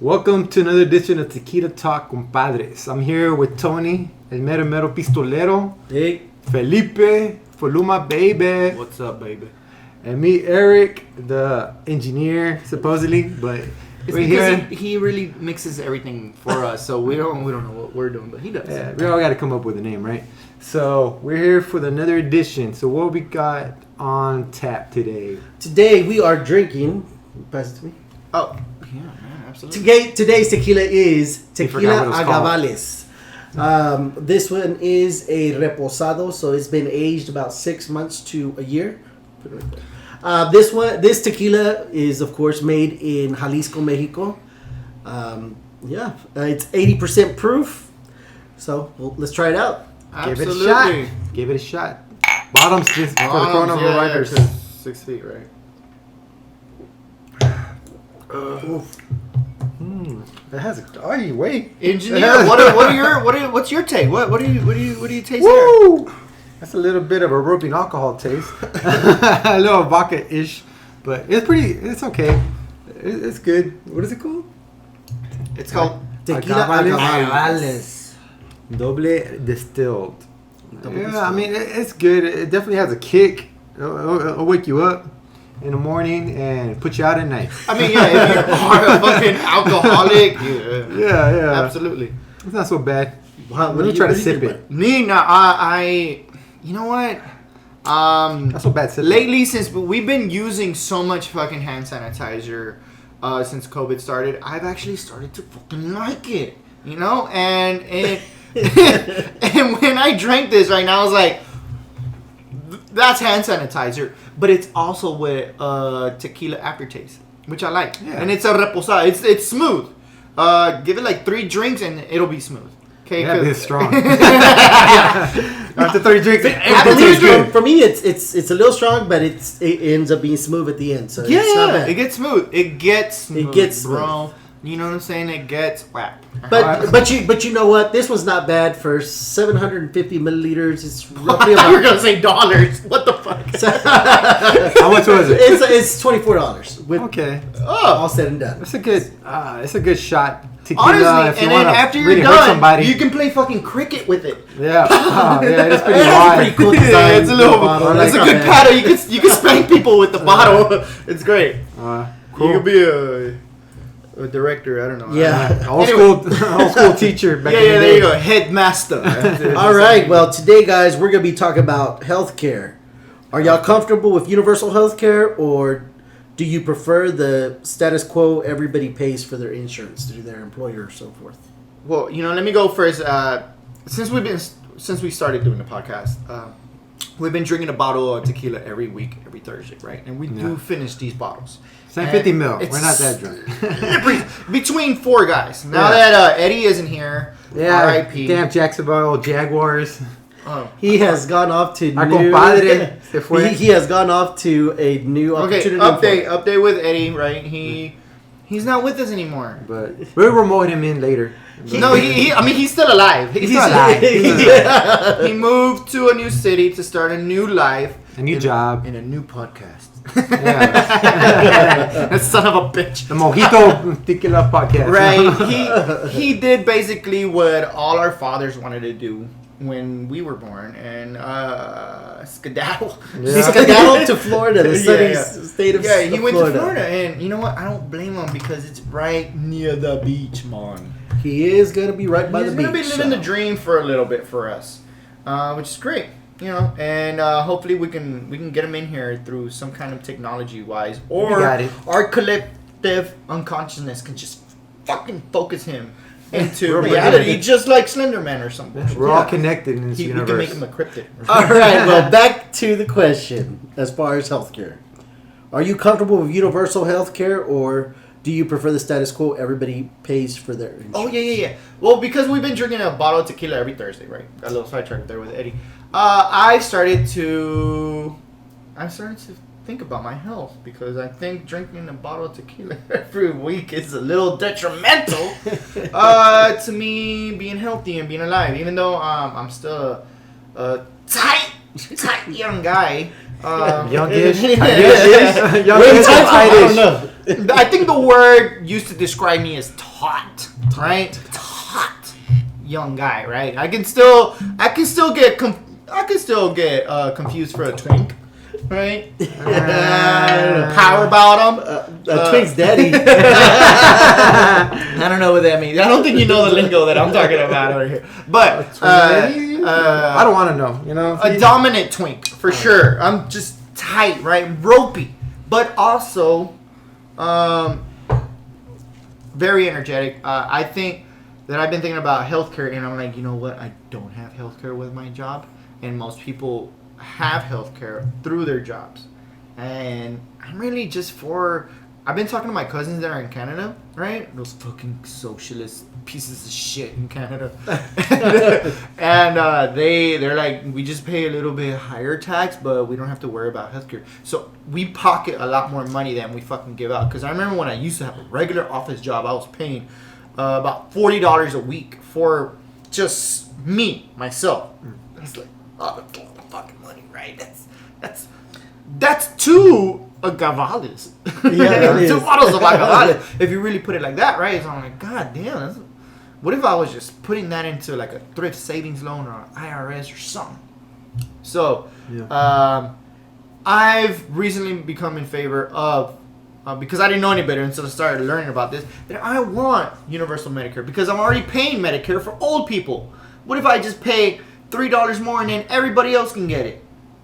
Welcome to another edition of Tequila Talk, Compadres. I'm here with Tony, el mero mero pistolero. Hey. Felipe, Foluma baby. What's up, baby? And me, Eric, the engineer, supposedly. But It's we're because here. he really mixes everything for us, so we don't know what we're doing, but he does. Yeah, we all got to come up with a name, right? So we're here for another edition. So what we got on tap today? Today we are drinking. Pass it to me. Oh, yeah, man, absolutely. Today's tequila is forgot Tequila what Agavales. This one is a reposado, so it's been aged about 6 months to a year. Put it right there. This tequila is of course made in Jalisco, Mexico. It's 80% proof. So let's try it out. Absolutely. Give it a shot. Give it a shot. Bottoms just for the Corona riders. 6 feet, right? That has a. Oh, you wait. Engineer, what's your take? What do you taste Woo! That's a little bit of a rubbing alcohol taste. A little vodka-ish, but it's okay. It's good. What is it called? there? It's called Tequila Agavales. Doble distilled. I mean it's good. It definitely has a kick. It'll wake you up in the morning and put you out at night. I mean, yeah, if you are a fucking alcoholic, Yeah. absolutely. It's not so bad. What Let me try to sip it. Me, no, I, you know what? Not so bad sipping. Lately, since we've been using so much fucking hand sanitizer since COVID started, I've actually started to fucking like it, you know? And and when I drank this right now, I was like, that's hand sanitizer, but it's also with tequila aftertaste, which I like. Yeah. And it's a reposado. It's smooth. Give it like 3 drinks and it'll be smooth. Okay, Yeah, it's strong. After 3 drinks, it tastes good. For me, it's a little strong, but it ends up being smooth at the end. So it's not bad. it gets smooth. It gets smooth, bro. smooth. You know what I'm saying? It gets WAP. But you know what? This one's not bad for 750 milliliters. It's roughly You were about. gonna say dollars. What the fuck? How much was it? It's $24 with Okay, all said and done. it's a good shot. Tequila, Honestly, if you and then wanna after you're really hurt done, somebody. you can play fucking cricket with it. Yeah, it's pretty It's wide. pretty cool design. Yeah, it's a little. bottle. It's a Not good bad. paddle. You can spank people with the bottle. It's great. Cool. You could be a director. I don't know. Yeah. Old school teacher. Back Yeah, in the there day. you go. Headmaster. All right. Well, today, guys, we're gonna be talking about healthcare. Are y'all comfortable with universal healthcare, or do you prefer the status quo? Everybody pays for their insurance through their employer or so forth. Well, let me go first. Since we started doing the podcast, we've been drinking a bottle of tequila every week, every Thursday, right? And we do finish these bottles. Same 50 mil. It's- We're not that drunk. Between 4 guys. Now Yeah. that Eddie isn't here, R.I.P. Damn Jacksonville Jaguars. Oh. He has gone off to Our new. compadre se fue. He has gone off to a new Okay, opportunity. update with Eddie, right? He's not with us anymore. But we'll remote him in later. No, he's still alive. He's still alive. He moved to a new city to start a new life. A new job. In a new podcast. Yeah. That son of a bitch. The Mojito Tequila podcast. Right. He did basically what all our fathers wanted to do when we were born, and skedaddle. Yeah. He skedaddled to Florida, the sunny Yeah. state of Yeah, he went Florida. to Florida, and you know what? I don't blame him because it's right near the beach, man. He is gonna be right by He's the gonna beach. be living the so. dream for a little bit for us, which is great, and hopefully we can get him in here through some kind of technology wise, or got it. our collective unconsciousness can just fucking focus him into We're reality, ready. just like Slender Man or something. We're all connected in this We universe. can make him a cryptid. All right. Well, back to the question. As far as healthcare, are you comfortable with universal healthcare, or do you prefer the status quo? Everybody pays for their insurance. Oh yeah. Well, because we've been drinking a bottle of tequila every Thursday, right? Got a little sidetracked there with Eddie. I started to think about my health because I think drinking a bottle of tequila every week is a little detrimental to me being healthy and being alive. Even though I'm still a tight young guy. Youngish. Wait, tight, I don't know. I think the word used to describe me as taut, right? Taut, young guy, right? I can still get confused for a twink, right? Power bottom, a twink's daddy. I don't know what that means. I don't think you know the lingo that I'm talking about over here. But I don't want to know. You know, a dominant twink for sure. I'm just tight, right? Ropey, but also very energetic. I think that I've been thinking about healthcare, and I'm like, you know what? I don't have healthcare with my job, and most people have healthcare through their jobs, and I'm really just for. I've been talking to my cousins that are in Canada, right? Those fucking socialist pieces of shit in Canada, and they're like, we just pay a little bit higher tax, but we don't have to worry about healthcare. So we pocket a lot more money than we fucking give out. Because I remember when I used to have a regular office job, I was paying about $40 a week for just me, myself. That's like, oh, that's a lot of fucking money, right? That's two Agavales. Yeah, two bottles of Agavales. If you really put it like that, right? So I'm like, God damn. What if I was just putting that into like a thrift savings loan or IRS or something? So, I've recently become in favor of, because I didn't know any better until I started learning about this, that I want universal Medicare because I'm already paying Medicare for old people. What if I just pay $3 more and then everybody else can get it?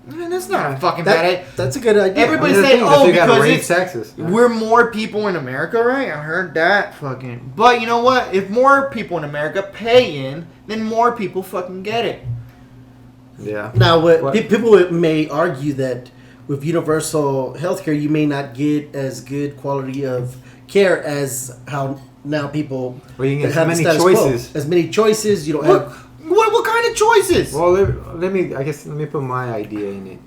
Man, that's not a fucking bad idea. That's a good idea. Everybody's saying, because raise taxes. We're more people in America, right? I heard that fucking. But you know what? If more people in America pay in, then more people fucking get it. Yeah. Now, people may argue that with universal healthcare, you may not get as good quality of care as how now people you can get have many choices. As many choices, you don't have. What kind of choices? Well, let me put my idea in it.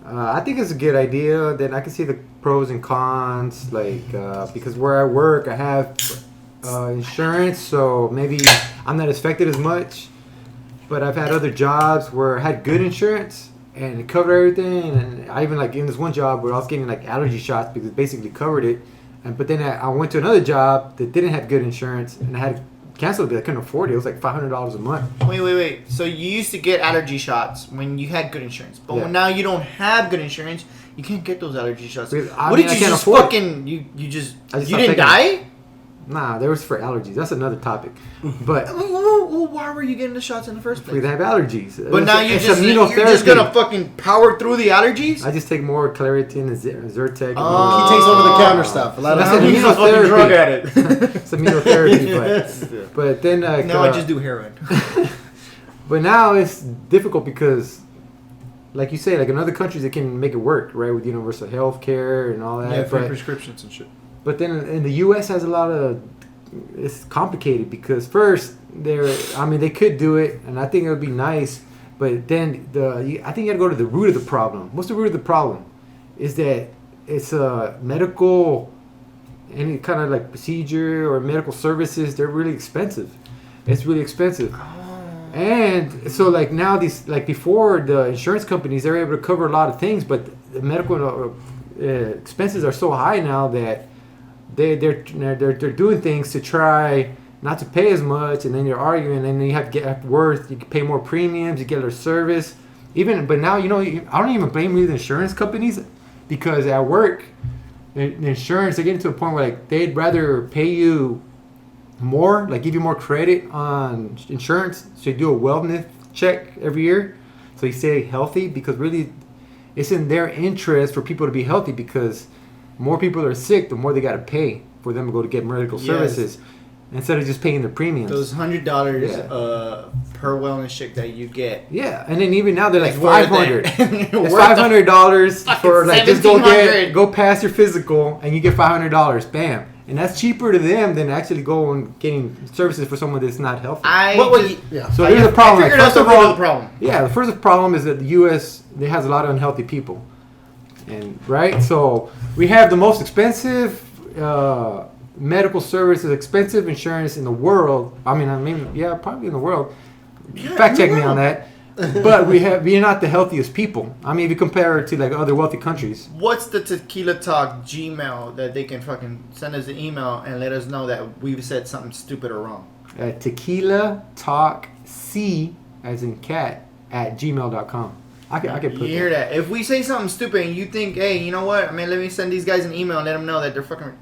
I think it's a good idea. Then I can see the pros and cons, like because where I work, I have insurance, so maybe I'm not affected as much. But I've had other jobs where I had good insurance and it covered everything. And I even like in this one job where I was getting like allergy shots because it basically covered it. But then I went to another job that didn't have good insurance and I had canceled it. I couldn't afford it. It was like $500 a month. Wait. So you used to get allergy shots when you had good insurance, but when now you don't have good insurance, you can't get those allergy shots. You didn't die? Nah, there was for allergies. That's another topic. But well, why were you getting the shots in the first place? Because I have allergies. But now you're just gonna fucking power through the allergies? I just take more Claritin and Zyrtec. He takes over the counter stuff. A lot of immunotherapy. Drug at it. It's immunotherapy, but then now I just do heroin. But now it's difficult because, like you say, like in other countries they can make it work, right, with universal health care and all that. Yeah, free prescriptions and shit. But then in the U.S. has a lot of, it's complicated because first they could do it and I think it would be nice, but then I think you got to go to the root of the problem. What's the root of the problem? Is that it's a medical, any kind of like procedure or medical services, they're really expensive. It's really expensive. And so like now these, like before the insurance companies, they're able to cover a lot of things, but the medical expenses are so high now that they're doing things to try not to pay as much, and then you're arguing, and then you have to get worth. You can pay more premiums, you get better service. But now I don't even blame the insurance companies because at work, the insurance they're getting to a point where like they'd rather pay you more, like give you more credit on insurance, so you do a wellness check every year, so you stay healthy because really, it's in their interest for people to be healthy because more people are sick, the more they got to pay for them to go to get medical services instead of just paying the premiums. Those $100 per wellness check that you get. Yeah, and then even now they're like $500. It's $500 for like just go past your physical and you get $500. Bam, and that's cheaper to them than actually going getting services for someone that's not healthy. So there's a problem. First of all, the problem. Yeah, the first problem is that the U.S. it has a lot of unhealthy people. And right, so we have the most expensive medical services, expensive insurance in the world. Probably in the world. Fact check me on that. but we're not the healthiest people. I mean, if you compare it to like other wealthy countries. What's the Tequila Talk Gmail that they can fucking send us an email and let us know that we've said something stupid or wrong? Tequila Talk C as in cat at gmail.com. I can put You hear that? If we say something stupid and you think, hey, you know what? I mean, let me send these guys an email and let them know that they're fucking.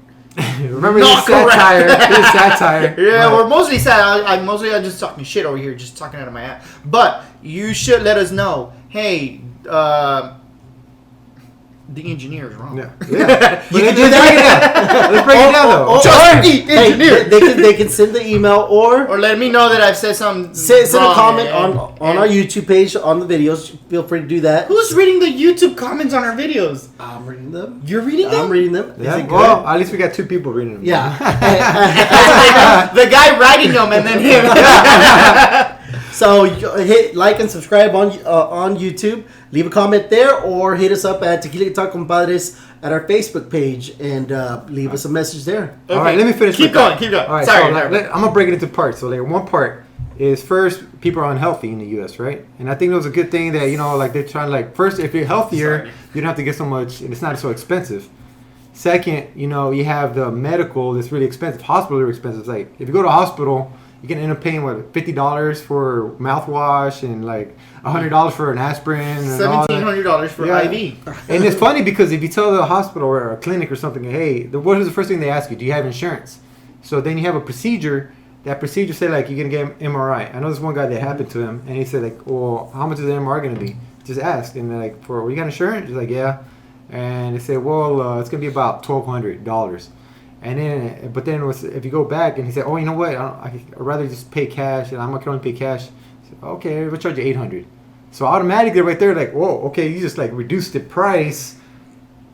Remember Not this satire? This satire. Yeah, we're mostly sad. I'm just talking shit over here, just talking out of my ass. But you should let us know. Hey, the engineer is wrong. Yeah. But let's break it down. Let's break it down though. Just the engineer. They can send the email or let me know that I've said something. send a wrong, comment on our YouTube page on the videos. Feel free to do that. Who's reading the YouTube comments on our videos? I'm reading them. You're reading them? I'm reading them. Yeah. Is it good? Well, at least we got 2 people reading them. Yeah. The guy writing them and then him. So hit like and subscribe on YouTube. Leave a comment there or hit us up at Tequila Talk Compadres at our Facebook page and leave us a message there. Okay. All right, let me finish. Keep going. All right, sorry. So I'm gonna break it into parts. So like one part is first, people are unhealthy in the U.S., right? And I think it was a good thing that like they're trying to like first, if you're healthier, you don't have to get so much, and it's not so expensive. Second, you have the medical that's really expensive. Hospitals are expensive. Like if you go to a hospital, you can end up paying $50 for mouthwash and like $100 for an aspirin and $1,700 for IV. And it's funny because if you tell the hospital or a clinic or something, hey, what is the first thing they ask you? Do you have insurance? So then you have a procedure. That procedure say like you're gonna get an MRI. I know this one guy that happened to him, and he said like, well, how much is the MRI gonna be? Just ask, and they're like, you got insurance? He's like, yeah. And they say, well, it's gonna be about $1,200. And then, if you go back and he said, oh, you know what? I'd rather just pay cash, and I can only pay cash. Said, okay, we'll charge you $800. So automatically, right there, like, whoa, okay, you just like reduced the price,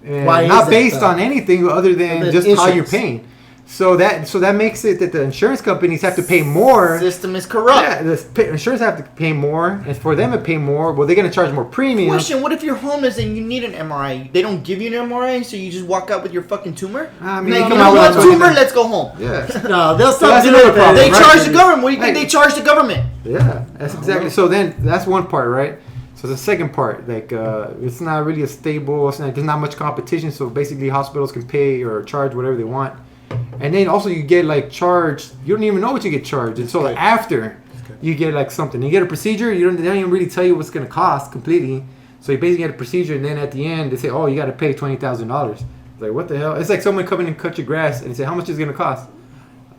and not based on anything other than just insurance. How you're paying. So that makes it that the insurance companies have to pay more. System is corrupt. Yeah, the insurance have to pay more, and for them to pay more, well, they're gonna charge more premium. Question: what if you're homeless and you need an MRI? They don't give you an MRI, so you just walk out with your fucking tumor. I mean, you know what, tumor? Let's go home. Yeah. No, they'll stop that's another problem. They charge the government. What do you think they charge the government? Yeah, that's exactly. So then that's one part, right? So the second part, like, it's not really a stable. There's not much competition. So basically, hospitals can pay or charge whatever they want. And then also you get like charged. You don't even know what you get charged, and so like, after you get like something, you get a procedure. They don't even really tell you what's gonna cost completely. So you basically get a procedure, and then at the end they say, oh, you got to pay $20,000. Like, what the hell? It's like someone coming and cut your grass and say, how much is it gonna cost?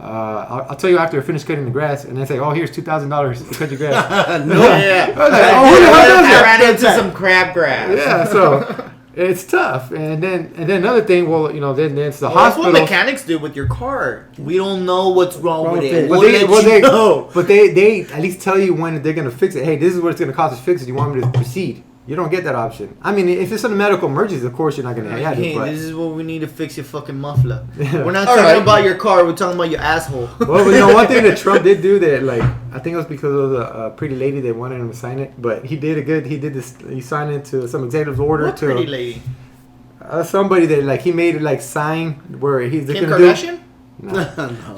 I'll tell you after I finish cutting the grass, and they say, oh, here's $2,000 to cut your grass. No, yeah. I was like, oh, who the hell does that? I ran into some crabgrass. Yeah, so. It's tough, and then another thing. Well, then it's the hospital. That's what mechanics do with your car. We don't know what's wrong with it. But they at least tell you when they're gonna fix it. Hey, this is what it's gonna cost to fix it. You want me to proceed? You don't get that option. I mean, if it's a medical emergency, of course you're not gonna have it. But this is what we need to fix your fucking muffler. We're not talking about your car. We're talking about your asshole. Well, one thing that Trump did do that, like, I think it was because of the pretty lady that wanted him to sign it, but he did he signed into some executive order. What pretty lady? Somebody that like he made it like sign where he's Kim Kardashian. No.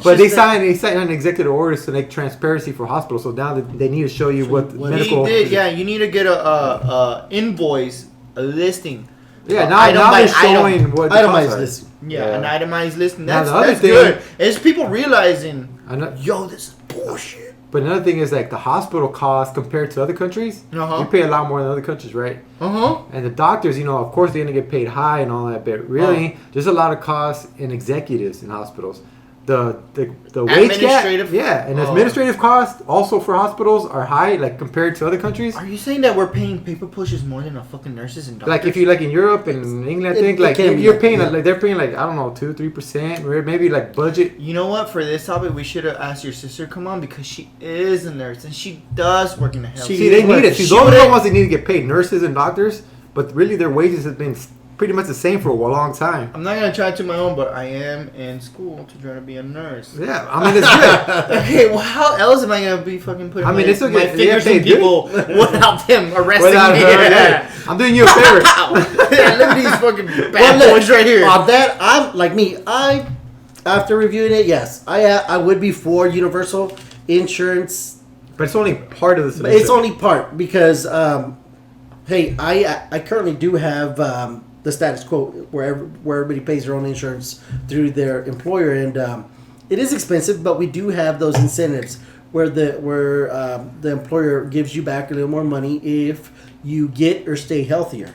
But they signed an executive order to make transparency for hospitals. So now they need to show you what medical. He did, yeah. You need to get a invoice, a listing. Yeah, now they're showing what itemized listing. Yeah, an itemized listing. That's good. It's people realizing, yo, this is bullshit. But another thing is like the hospital cost compared to other countries. You pay a lot more than other countries, right? And the doctors, of course they're gonna get paid high and all that, but really there's a lot of costs in executives in hospitals. The wage gap, and administrative costs also for hospitals are high, like compared to other countries. Are you saying that we're paying paper pushers more than fucking nurses and doctors? Like if you like in Europe and England, I think like you're paying like they're paying like, I don't know, 2-3%, or maybe like budget. You know what? For this topic, we should have asked your sister to come on because she is a nurse and she does work in the health. See, they need it. See, those are the ones that need to get paid, nurses and doctors. But really, their wages have been pretty much the same for a long time. I'm not gonna try to my own, but I am in school to try to be a nurse. Yeah, I mean it's good. Okay, well, how else am I gonna be fucking putting my fingers in people without them arresting me? Yeah. I'm doing you a favor. Yeah, look at these fucking bad boys right here. On that, I'm like me. After reviewing it, yes, I would be for universal insurance But it's only part of the But solution. it's only part because, hey, I currently do have the status quo where everybody pays their own insurance through their employer, and it is expensive, but we do have those incentives where the employer gives you back a little more money if you get or stay healthier,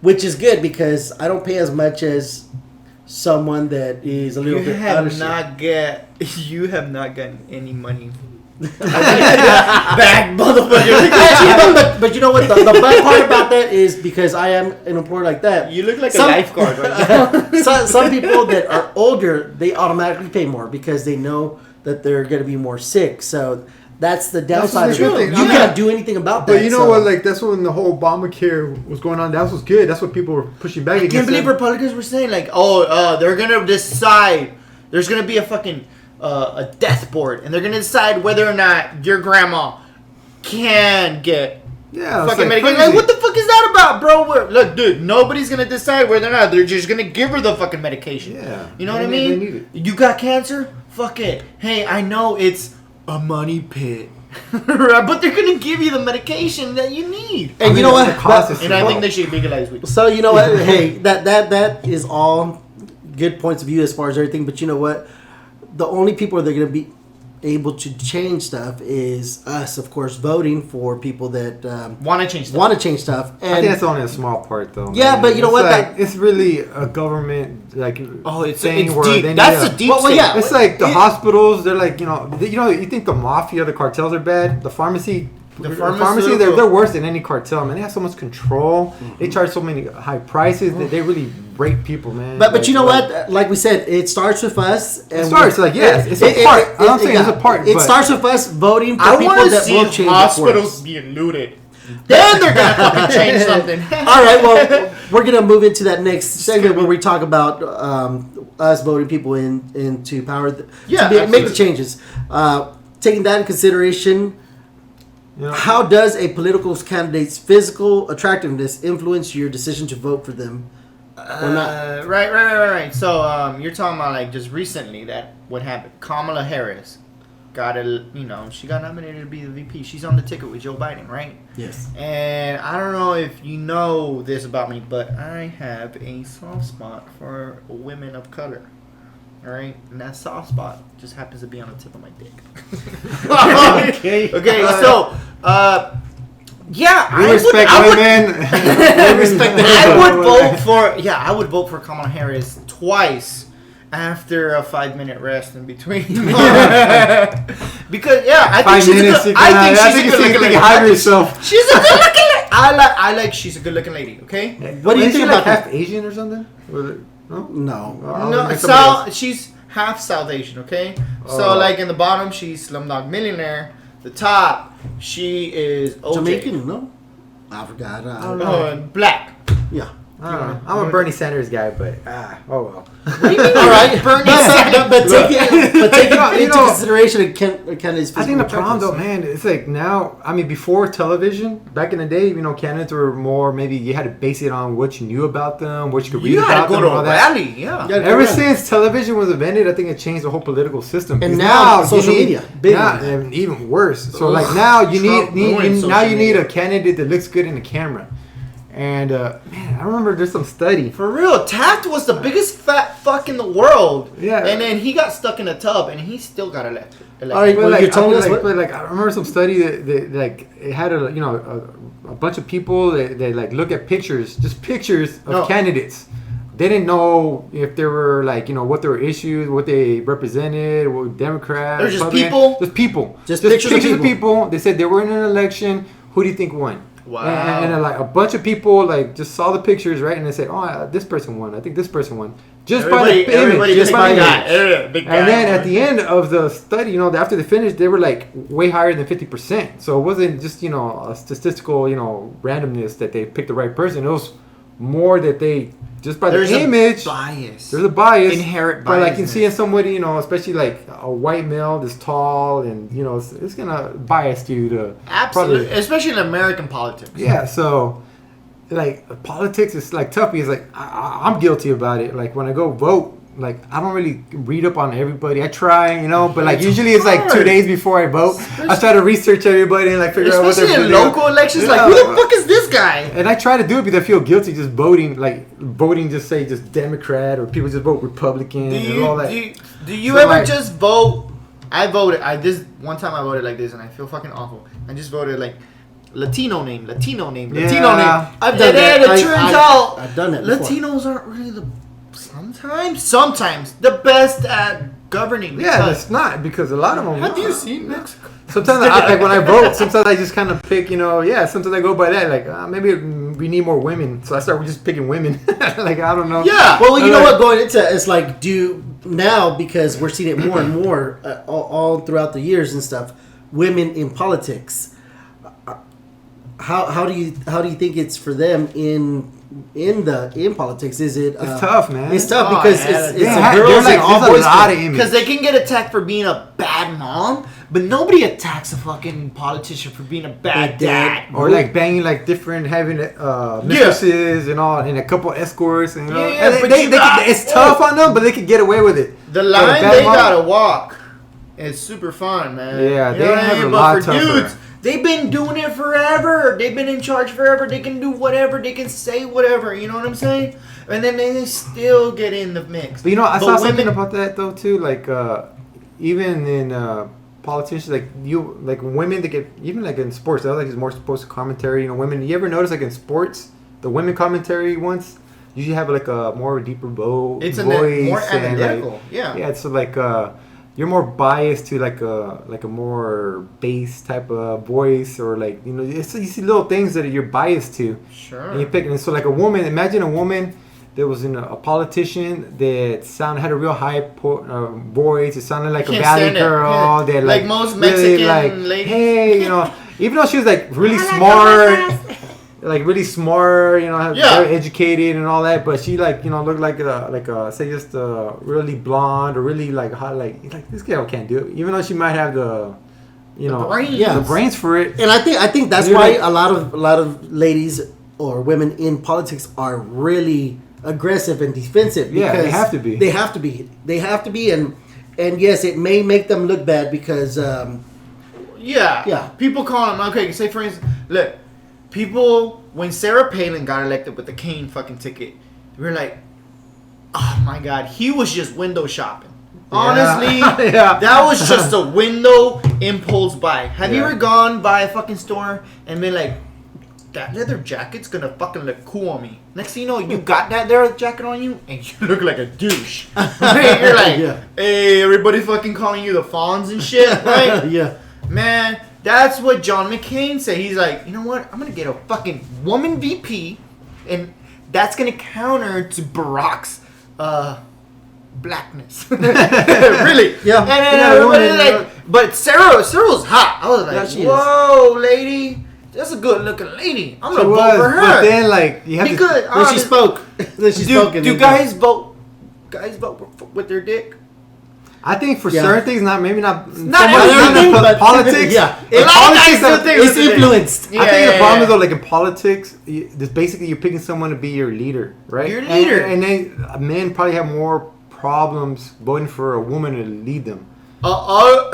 which is good because I don't pay as much as someone that is a little bit out of shape. You have not gotten any money back, motherfucker. Actually, but you know what? The bad part about that is because I am an employer like that. You look like a lifeguard right now. Some people that are older, they automatically pay more because they know that they're going to be more sick. So that's the downside of true. it. You can't do anything about that. But you know what? Like that's when the whole Obamacare was going on. That was good. That's what people were pushing back I against. can't believe Republicans were saying like, they're gonna decide. There's gonna be a fucking a death board, and they're gonna decide whether or not your grandma can get fucking medication. Like, what the fuck is that about, bro? Look, dude, nobody's gonna decide whether or not. They're just gonna give her the fucking medication. Yeah, you know what I mean? They need it. You got cancer? Fuck it. Hey, I know it's a money pit. But they're gonna give you the medication that you need. And you know what? And I think they should legalize weed. So you know what? Hey, that is all good points of view as far as everything. But you know what? The only people that are going to be able to change stuff is us, of course, voting for people that Want to change stuff. want to change stuff. And I think that's only a small part, though. Yeah, man. but you know It's what? Like, it's really a government it's thing where deep. they need That's a deep Well, state. yeah. It's like the hospitals. They're like you think the mafia, the cartels are bad. The pharmacy, they're worse than any cartel, man. They have so much control. Mm-hmm. They charge so many high prices that they really rape people, man. But you know what? Like we said, it starts with us. And It starts like it's a part. I'm saying it's a part. It but starts with us voting for I people want to that will see change hospitals being looted. Then they're gonna fucking change something. All right, well, we're gonna move into that next segment where we talk about us voting people into power make the absolutely. changes. Taking that in consideration, You know, how does a political candidate's physical attractiveness influence your decision to vote for them or not? Right. So you're talking about like just recently that what happened? Kamala Harris she got nominated to be the VP. She's on the ticket with Joe Biden, right? Yes. And I don't know if you know this about me, but I have a soft spot for women of color. All right, and that soft spot just happens to be on the tip of my dick. Okay. So, we respect women. I would vote for Kamala Harris twice after a 5-minute rest in between. Because I think she's a good looking lady. Hide yourself. She's a good looking lady. I like she's a good looking lady. Okay. What do you think about half that? Asian or something? No. No. She's half South Asian, okay? So, like, in the bottom, she's Slumdog Millionaire. The top, she is OJ. Jamaican? No. I forgot. Black. Yeah. I'm a Bernie Sanders guy, but oh well. What do you mean? All right, Bernie Sanders. But take it into consideration, it candidates. I think the problem, though, man, it's like now. I mean, before television, back in the day, candidates were more. Maybe you had to base it on what you knew about them, what you could read about them, and all a that. rally, yeah. Ever since television was invented, I think it changed the whole political system. And now social media, big and even worse. So like now you need a candidate that looks good in the camera. And man, I remember there's some study. For real, Taft was the biggest fat fuck in the world. Yeah. And then he got stuck in a tub, and he still got elected. All right, But well, you're telling us what? I remember some study that like it had a bunch of people that like look at pictures of candidates. They didn't know if there were what their issues, what they represented, what Democrats. They're just people. Just people. Just pictures of of people. They said they were in an election. Who do you think won? Wow. And like a bunch of people just saw the pictures, right? And they said, "Oh, this person won. I think this person won." Just by the image. Just by the image. And then at the end of the study, after they finished, they were like way higher than 50%. So it wasn't just a statistical randomness that they picked the right person. It was more that they just by the image. There's a bias. Inherent bias. But like you see in somebody, especially like a white male that's tall and it's gonna bias you to absolutely, especially in American politics. Yeah, so like politics is like tough because like I'm guilty about it. Like when I go vote, like I don't really read up on everybody. I try, you know, but like usually it's like 2 days before I vote. I try to research everybody and like figure out what they're doing. Especially in local elections, like who the fuck is this guy? And I try to do it because I feel guilty just voting, just say just Democrat or people just vote Republican and all that. Do you ever just vote? I voted. This one time I voted like this and I feel fucking awful. I just voted like Latino name. I've done that. It turns out I've done that before. Latinos aren't really sometimes the best at governing. Yeah, it's not because a lot of them. Have you seen Mexico? Sometimes, like when I vote, sometimes I just kind of pick, sometimes I go by that. Like, maybe we need more women. So I start just picking women. Like, I don't know. Yeah. Well, you know what? Going into it's like, now, because we're seeing it more and more all throughout the years and stuff, women in politics. How do you think it's for them in politics? Is it? It's tough, man. It's tough because it's girls and all boys. Because they can get attacked for being a bad mom, but nobody attacks a fucking politician for being a bad dad. Or like banging like different, having mistresses and all, and a couple escorts. And, it's tough on them, but they can get away with it. The line they gotta walk is super fun, man. Yeah, they have a lot tougher. Dudes, they've been doing it forever. They've been in charge forever. They can do whatever. They can say whatever. You know what I'm saying? And then they still get in the mix. But I saw something about that though too. Like even in politicians, like women, they get even like in sports. That it's more supposed to commentary. Women. You ever notice like in sports, the women commentary ones usually have like a more deeper voice. It's more analytical. Like, yeah. Yeah. So like. You're more biased to like a more bass type of voice, or like you see little things that you're biased to. Sure. And you pick, and so like a woman. Imagine a woman that was a politician that had a real high voice. It sounded like a valley girl. Yeah. That like most Mexican ladies. Hey, even though she was like really smart. Like really smart, very educated and all that, but she looked like say just really blonde or really like hot, like this girl can't do it, even though she might have the brains for it. And I think that's why a lot of ladies or women in politics are really aggressive and defensive. Because they have to be. They have to be, and yes, it may make them look bad because people call them say for instance, look. People, when Sarah Palin got elected with the Kane fucking ticket, we were like, oh my God, he was just window shopping. Honestly, that was just a window impulse buy. Have you ever gone by a fucking store and been like, that leather jacket's gonna fucking look cool on me? Next thing you know, you got that leather jacket on you and you look like a douche. Right? You're like, hey, everybody's fucking calling you the Fonz and shit, right? Yeah. Man. That's what John McCain said. He's like, you know what? I'm going to get a fucking woman VP, and that's going to counter to Barack's blackness. Really? Yeah. And but Sarah was hot. I was like, whoa, lady. That's a good looking lady. I'm going to vote for her. But then, you have to... When she spoke. Do guys vote with their dick? I think for certain things, not everything, but politics. Yeah, in politics, it's influenced. I think the problem is though, like in politics, basically you're picking someone to be your leader, right? Your leader, and then men probably have more problems voting for a woman to lead them. A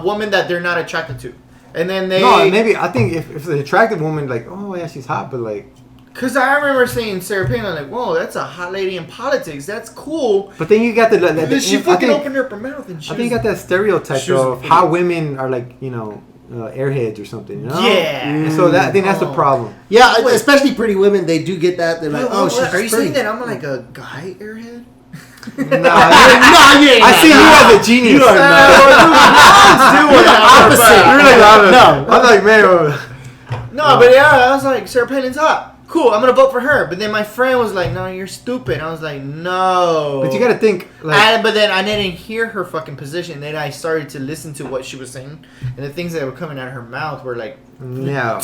woman that they're not attracted to, and then maybe I think if it's an attractive woman, like she's hot, but like. Because I remember seeing Sarah Palin, like, whoa, that's a hot lady in politics. That's cool. But then you got she fucking opened up her mouth and shit. I think you got that stereotype of how women are like, airheads or something, Yeah. And so I think that's the problem. Yeah, especially pretty women, they do get that. They're like, she's are you pretty. saying that I'm like a guy airhead? I see you as a genius. You are opposite. You're like the opposite. I'm like, man. No, but I was like, Sarah Palin's hot. Cool, I'm gonna vote for her. But then my friend was like, no, you're stupid. I was like, no. But you gotta think. But then I didn't hear her fucking position. Then I started to listen to what she was saying. And the things that were coming out of her mouth were like, no.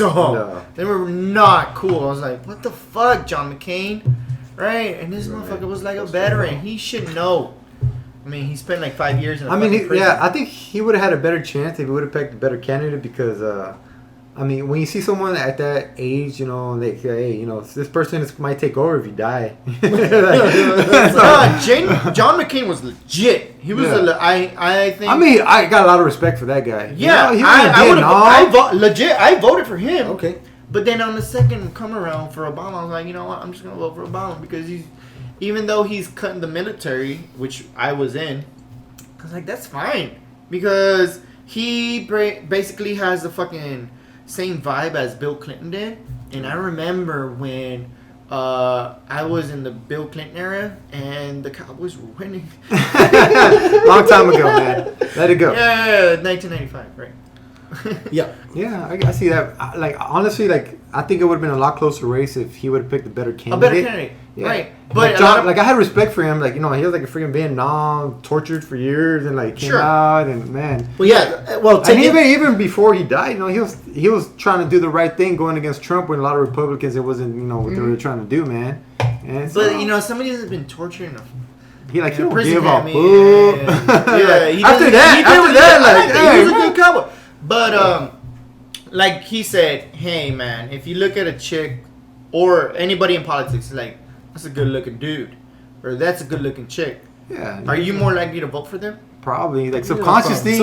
They were not cool. I was like, what the fuck, John McCain? Right? And this motherfucker was like a veteran. He should know. I mean, he spent like 5 years in a prison. I think he would have had a better chance if he would have picked a better candidate because... I mean, when you see someone at that age, you know, like, hey, you know, this person might take over if you die. John McCain was legit. He was. I think. I mean, I got a lot of respect for that guy. Yeah, you know, I voted for him. Okay. But then on the second come around for Obama, I was like, you know what? I'm just gonna vote for Obama because even though he's cutting the military, which I was in, I was like, that's fine because he basically has the fucking same vibe as Bill Clinton did. And I remember when I was in the Bill Clinton era and the Cowboys were winning. Long time ago, man. Let it go. Yeah, 1995, right? Yeah. Yeah, I see that. Like, honestly, like, I think it would have been a lot closer race if he would have picked a better candidate. A better candidate, yeah. Right. But like, I had respect for him. Like, you know, he was like a freaking Vietnam, tortured for years, and like came out, and man. Well, yeah. Well, and even before he died, you know, he was trying to do the right thing, going against Trump when a lot of Republicans, it wasn't, you know, what they were trying to do, man. And so, but you know, somebody has been torturing him. He like, he don't prison give a camp, boo. Yeah. After that, like, he hey, was a good cowboy. But like he said, hey man, if you look at a chick or anybody in politics, like, that's a good looking dude, or that's a good looking chick. Yeah. Are you more likely to vote for them? Probably, like, subconsciously.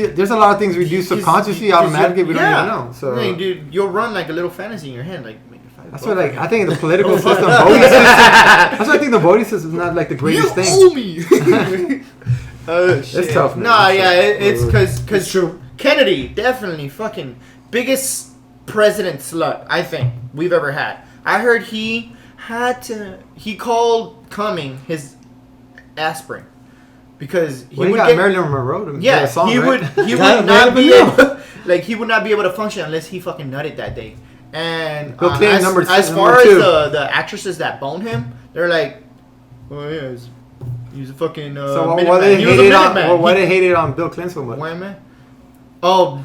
There's a lot of things we do subconsciously, automatically. We don't even know. So, hey, dude, you'll run like a little fantasy in your head, like. That's what, like, I think the political system, voting system. That's why I think the voting system is not like the greatest thing. You owe me. Shit. It's tough, man. Nah, yeah, it's because true. Kennedy definitely fucking biggest president slut I think we've ever had. I heard he called Cumming his aspirin because he would get Marilyn Monroe to yeah, a song, he right? would not be able, like, he would not be able to function unless he fucking nutted that day. And as far as the actresses that boned him, they're like, oh yeah, he's a fucking so why they hate it on Bill Clinton so much? Why, man? Oh,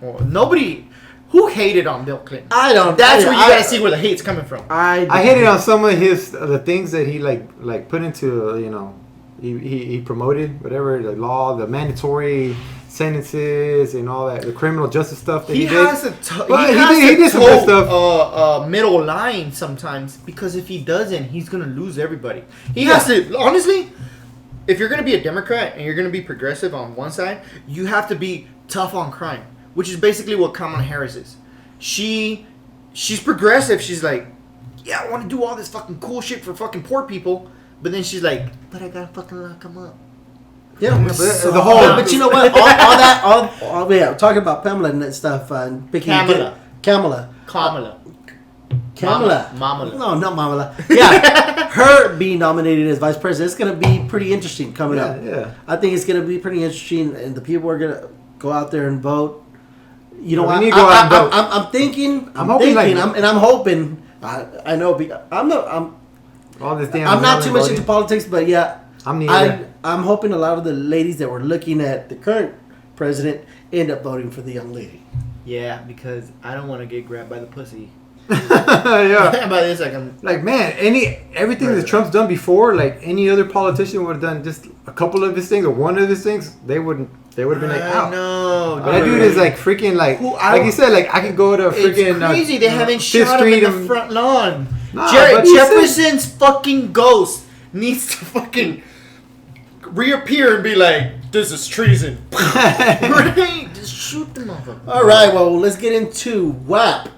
well, nobody who hated on Bill Clinton. I don't. That's where you gotta see where the hate's coming from. I hated on some of his the things that he like put into, you know, he promoted whatever the law, the mandatory sentences and all that, the criminal justice stuff that he did. He did some good stuff. Middle line sometimes, because if he doesn't, he's gonna lose everybody. He has to, honestly. If you're going to be a Democrat and you're going to be progressive on one side, you have to be tough on crime, which is basically what Kamala Harris is. She's progressive. She's like, yeah, I want to do all this fucking cool shit for fucking poor people. But then she's like, but I got to fucking lock them up. Yeah, the whole. But you know what? All talking about Pamela and that stuff. And picking Kamala. No, not Mamala. Yeah, her being nominated as vice president, it's going to be pretty interesting coming up. Yeah, I think it's going to be pretty interesting, and the people are going to go out there and vote. You know, I'm hoping. I know. I'm not too much into politics, but yeah, I'm hoping a lot of the ladies that were looking at the current president end up voting for the young lady. Yeah, because I don't want to get grabbed by the pussy. Yeah. By this, like, man, everything that Trump's done before, like any other politician would have done just a couple of his things or one of his things, they would have been like, out. No, but that dude is like freaking like you said, like I could go to freaking. It's crazy. They haven't shot him in the front lawn. Nah, Jefferson's fucking ghost needs to fucking reappear and be like, "This is treason." Right? Just shoot the motherfucker. All right. Well, let's get into WAP.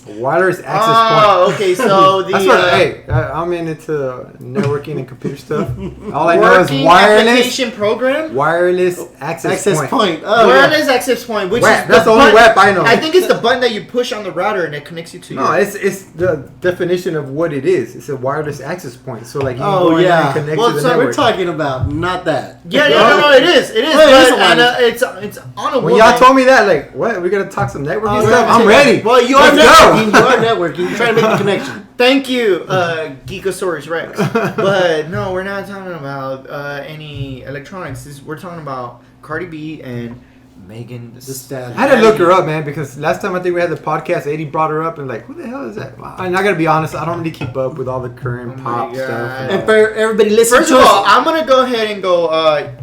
Wireless access point. Oh, okay. So that's what. I'm into networking and computer stuff. All I know is wireless application program. Wireless access point. Oh, wireless access point, which WAP. is that's the only WAP I know. I think it's the button that you push on the router and it connects you to. No, it's the definition of what it is. It's a wireless access point. So like, you go in and connect to the network. We're talking about not that. Yeah, no, it is. It is. It's on a. When y'all told me that, like, what? We gotta talk some networking stuff. I'm ready. Well, you are networking. You are networking. You're trying to make the connection. Thank you, Geekosaurus Rex. But no, we're not talking about any electronics. We're talking about Cardi B and Megan Thee Stallion. I had to look her up, man, because last time I think we had the podcast, Eddie brought her up and like, who the hell is that? And I gotta be honest, I don't really keep up with all the current pop stuff. And for everybody listening, first of all, I'm gonna go ahead and go.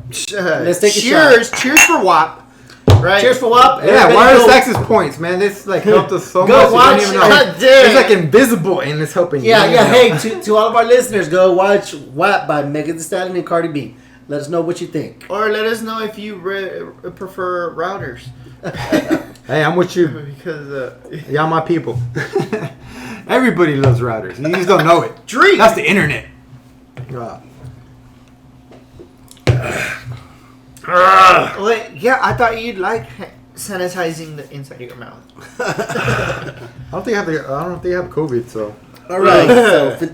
Let's take a shot. Cheers for WAP. Right? Cheers for WAP. Yeah, wireless access points, man. This like helped us so Go much. watch You don't even know. it. It's like invisible and it's helping. Yeah, you. yeah. Hey, to all of our listeners, go watch WAP by Megan Thee Stallion and Cardi B. Let us know what you think. Or let us know if you prefer routers. Hey, I'm with you. Because Y'all my people. Everybody loves routers. You just don't know it. Drink. That's the internet. Wait, yeah, I thought you'd like sanitizing the inside of your mouth. I don't think I have COVID, so. All right, so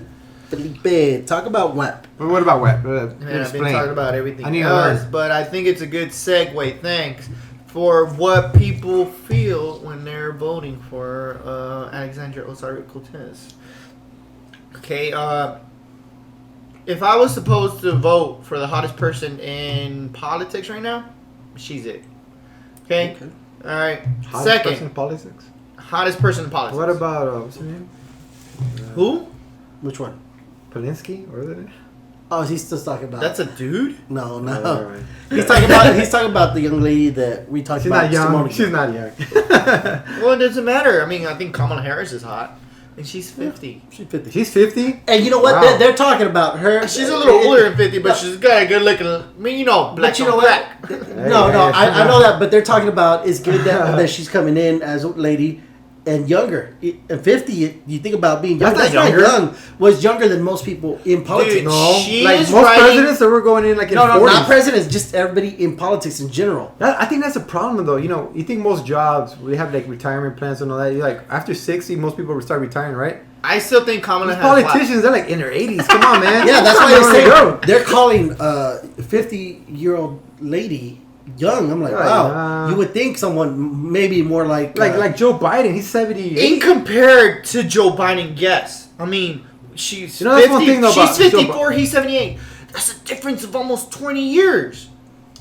Felipe, talk about WAP. But what about WAP? Man, I've been Explain. talking about everything I need to else, learn. but I think it's a good segue. Thanks for what people feel when they're voting for Alexandria Ocasio-Cortez. Okay, if I was supposed to vote for the hottest person in politics right now, she's it. Okay? All right. Hottest person in Second, politics? hottest person in politics. What about, what's her name? Who? Which one? Polinsky? Or is it? Oh, he's still talking about. That's a dude? No. Alright. He's talking about the young lady that we talked She's about. not young. just a She's moment not young. Well, it doesn't matter. I mean, I think Kamala Harris is hot. And she's 50. ago. She's 50. She's 50? And you know what? Wow. They're talking about her. She's a little older than 50, but she's got a good looking. I mean, you know, black But you know on what? black. I know that, but they're talking about it's good that she's coming in as a lady and younger. At 50, you think about being young. That's That's not not younger. young. Was younger than most people in politics. Dude, No. she Like is most writing- presidents that were going in like in No, 40s. not presidents, just everybody in politics in general. I think that's a problem though. You know, you think most jobs, they have like retirement plans and all that. You're like, after 60, most people will start retiring, right? I still think Kamala These has politicians, they're like in their 80s. Come on, man. Yeah, that's why Come they say on, go. they're calling a 50-year-old lady young. I'm like, Right, wow. You would think someone maybe more like Like Joe Biden, he's 78. In compared to Joe Biden, yes. I mean, she's You know, that's 50. one thing, though, She's about Joe 54. He's 78. That's a difference of almost 20 years.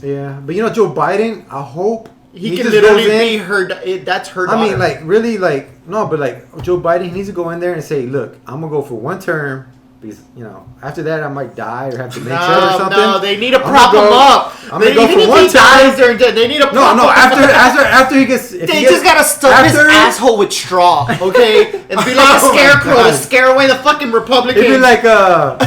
Yeah, but you know, Joe Biden, I hope He can just literally goes in. be her. That's her daughter. I mean, like, really, like, no, but like, Joe Biden, he needs to go in there and say, look, I'm going to go for one term. Because, you know, after that, I might die or have dementia or something. No, they need to I'm prop gonna him go- up. I'm going to go Even for if one he dies, time. they need to No, prop no, him up. after he gets... if They he just gets- gotta stuff his after- asshole with straw, okay? And be like a Oh my scarecrow to God. scare away the fucking Republicans. It'd be like,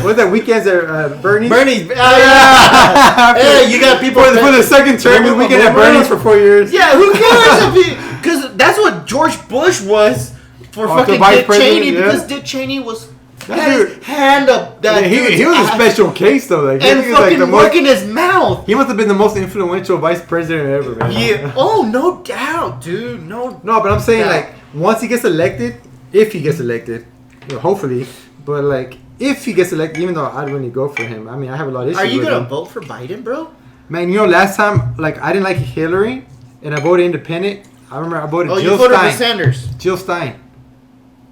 what's that, Weekends at Bernie's? Bernie. Yeah. Hey, you got people For the second term, the Weekend at Bernie's for 4 years. Yeah, who cares if he... Because that's what George Bush was for Oh, fucking the vice Dick president, Cheney. yeah. Because Dick Cheney was... That had his dude- hand up that Yeah, dude's he was a ass special case, though. Like, and he was like fucking the most... working his mouth. He must have been the most influential vice president ever, man. Yeah. Oh, no doubt, dude. No. No, but I'm saying, Yeah. like, once he gets elected, if he gets elected, you know, hopefully, but, like, if he gets elected, even though I'd really go for him, I mean, I have a lot of issues Are you with gonna him. vote for Biden, bro? Man, you know, last time, like, I didn't like Hillary, and I voted independent. I remember I voted Oh, you Jill voted for Stein. Sanders. Jill Stein.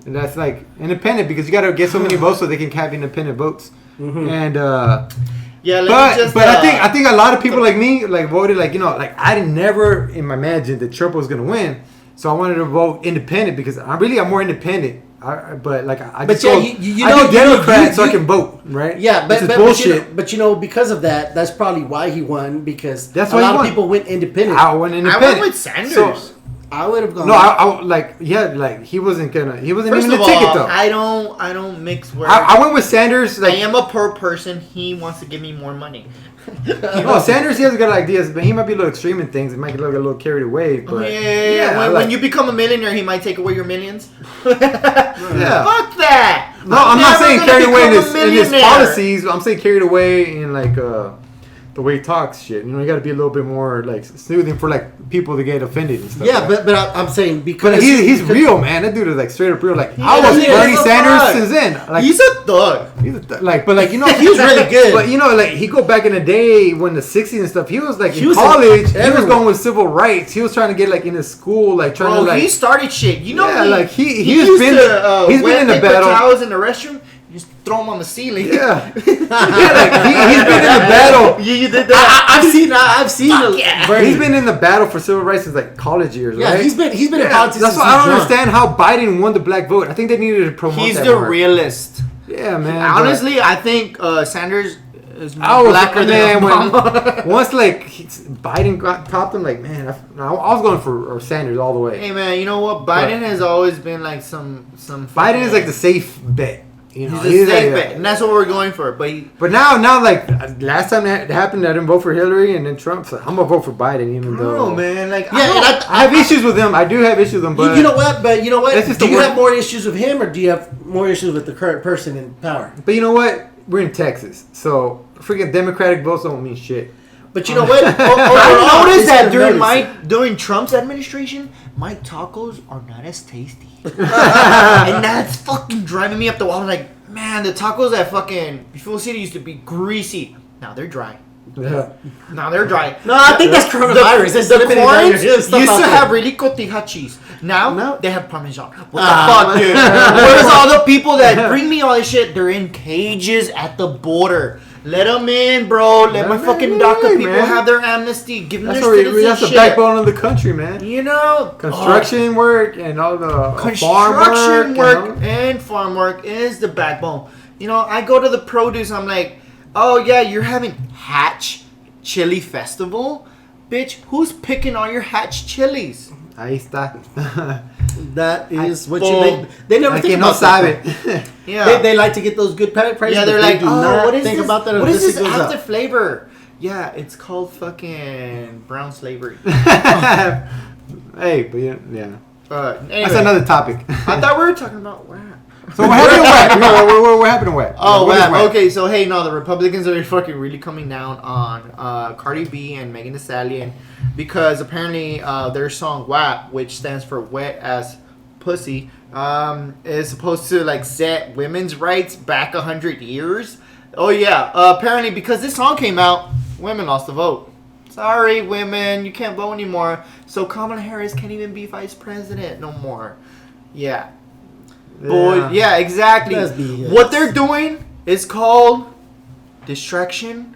And that's, like, independent, because you gotta get so many votes so they can have independent votes. And, Yeah, but I think a lot of people like me like voted like, you know, like I didn't never imagine that Trump was gonna win, so I wanted to vote independent because I'm more independent. But like I But just yeah, go, you I know, do Democrat you- so I can vote, right? Yeah, Which but is but bullshit. but you know, because of that, that's probably why he won. Because That's a why he lot of won. people went independent. I went independent. with Sanders. So, I would have gone. no, I like like he wasn't First even of the ticket all, though. I don't mix words. I went with Sanders. I Like am a poor person. He wants to give me more money. no, Sanders he has good ideas, but he might be a little extreme in things. He might get a little carried away. But When like- you become a millionaire, he might take away your millions. Yeah. Fuck that. No, I'm not never saying gonna carried away in become a his millionaire. policies. I'm saying carried away in like the way he talks shit. You know, you got to be a little bit more like soothing for like people to get offended and stuff. yeah, right? but I'm saying because But he's real, man. That dude is like straight up real. Like I was is. Bernie He's a Sanders thug. since then. Like He's a thug. like, but like you know, he was really good. But you know, like he go back in the day when the '60s and stuff. He was like He in was college. He was everywhere. going with civil rights. He was trying to get like in his school, like trying Bro, to like. he started shit. You know, Yeah, like, he's used been- to, he's been wet in the paper battle. towels in the restroom. You just throw them on the ceiling. Yeah, yeah. Like he's been in the battle. You did that. I've seen yeah. Bernie. He's been in the battle for civil rights since like college years, Yeah, right? he's been in Yeah, politics. that's since why I he's don't young. understand how Biden won the black vote. I think they needed to promote He's that the more. realist. Yeah, man. Honestly, I think Sanders is I was blacker than Obama. once like Biden topped him, like man, I was going for Sanders all the way. Hey man, you know what? Biden has always been like some. Biden is like the safe bet. You know, he's a safe like, bet, and that's what we're going for. But now, like last time that happened, I didn't vote for Hillary, and then Trump. So I'm gonna vote for Biden, even though. No, man, like I have issues with him. I do have issues with him, but you know what? But you know what? just Do the you word. have more issues with him, or do you have more issues with the current person in power? But you know what? We're in Texas, so freaking Democratic votes don't mean shit. But you know what? I noticed that during during Trump's administration, my tacos are not as tasty, and that's fucking driving me up the wall. I'm like, man, the tacos at fucking Fuel City used to be greasy. Now they're dry. Yeah. Now they're dry. No, I think that's coronavirus. The corns used to have really cotija cheese. Now they have Parmesan. What the fuck, dude? Where's all the people that bring me all this shit? They're in cages at the border. Let them in, bro. Let my fucking DACA people have their amnesty. Give them their citizenship. That's the backbone of the country, man. You know, Construction work and all the construction farm work and farm work is the backbone. You know, I go to the produce. I'm like, oh yeah, you're having Hatch Chili Festival, bitch. Who's picking all your Hatch chilies? Ahí está. That is what you make. They never think no about that. sabe. Yeah, They like to get those good prices. yeah. They're but like, they do oh, not what is think this? about that What unless is this it goes after up. flavor? Yeah, it's called fucking brown slavery. Hey, but yeah. Anyway, That's another topic. I thought we were talking about WAP. So what happened to WAP? What happened to WAP? Oh, What is WAP. Okay, so hey, no, the Republicans are fucking really coming down on Cardi B and Megan Thee Stallion because apparently their song WAP, which stands for Wet Ass Pussy, is supposed to like set women's rights back 100 years. Oh yeah, apparently because this song came out, women lost the vote. Sorry, women, you can't vote anymore. So Kamala Harris can't even be vice president no more. Yeah. Boy, yeah, exactly. That's BS. What they're doing is called distraction.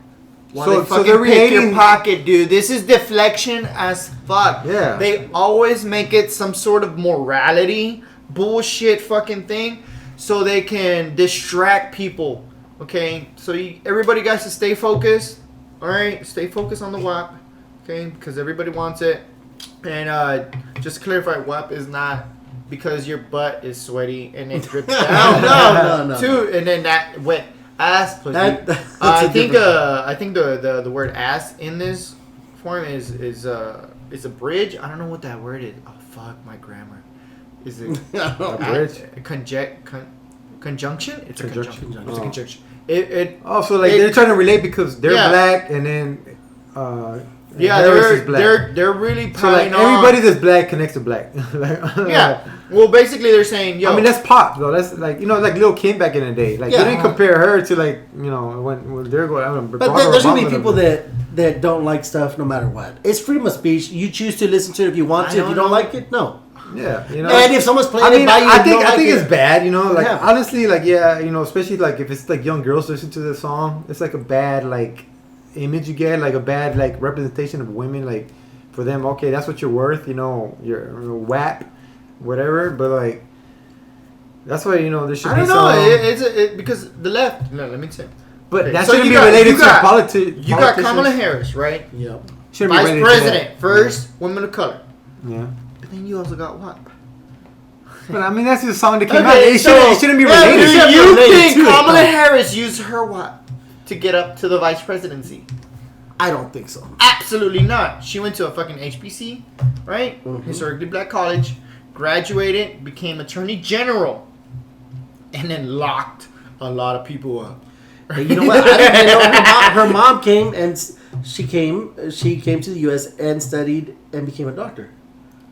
While So they fucking they're pick your creating- pocket, dude. This is deflection as fuck. Yeah. They always make it some sort of morality bullshit fucking thing, so they can distract people. Okay, so everybody got to stay focused. All right, stay focused on the WAP. Okay, because everybody wants it. And just to clarify, WAP is not because your butt is sweaty and it drips down. No. Too, and then that wet ass pussy. That's I a think different- the word ass in this form is a bridge. I don't know what that word is. Oh fuck, my grammar. Is it A bridge? conjunction? It's a Conjunction. conjunction. It's a conjunction. It Oh, so like they're trying to relate because they're Yeah. black and then yeah, Harris is black. they're really So like piling on. everybody that's black connects to black. Yeah. Well, basically they're saying, yo. I mean that's pop though. That's like like Lil Kim back in the day. Like Yeah. you didn't compare her to like when they're going. I don't know, But there's gonna be people that don't like stuff no matter what. It's freedom of speech. You choose to listen to it if you want to. If you don't like it, no. Yeah, And if someone's playing I mean, it by you, I you think don't like it's it. bad. Like Yeah. honestly, like especially like if it's like young girls listen to the song, it's like a bad like image you get, like a bad like representation of women. Like for them, okay, that's what you're worth. You're WAP, whatever. But like that's why there should I be don't know. some. It's because the left. No, let me say. But Okay, that so shouldn't you be got- related you to got- politics. You got Kamala Harris, right? Yep. Shouldn't be Vice related to that. President, first woman of color. Yeah. But then you also got WAP. But I mean, that's just a song that came out. Okay, It so shouldn't be yeah, related. do It you related think to it, Kamala though. Harris used her WAP to get up to the vice presidency? I don't think so. Absolutely not. She went to a fucking HBC, right? Historically Black College, graduated, became Attorney General, and then locked a lot of people up. But you know what? I didn't know her mom came and she came to the U.S. and studied and became a doctor.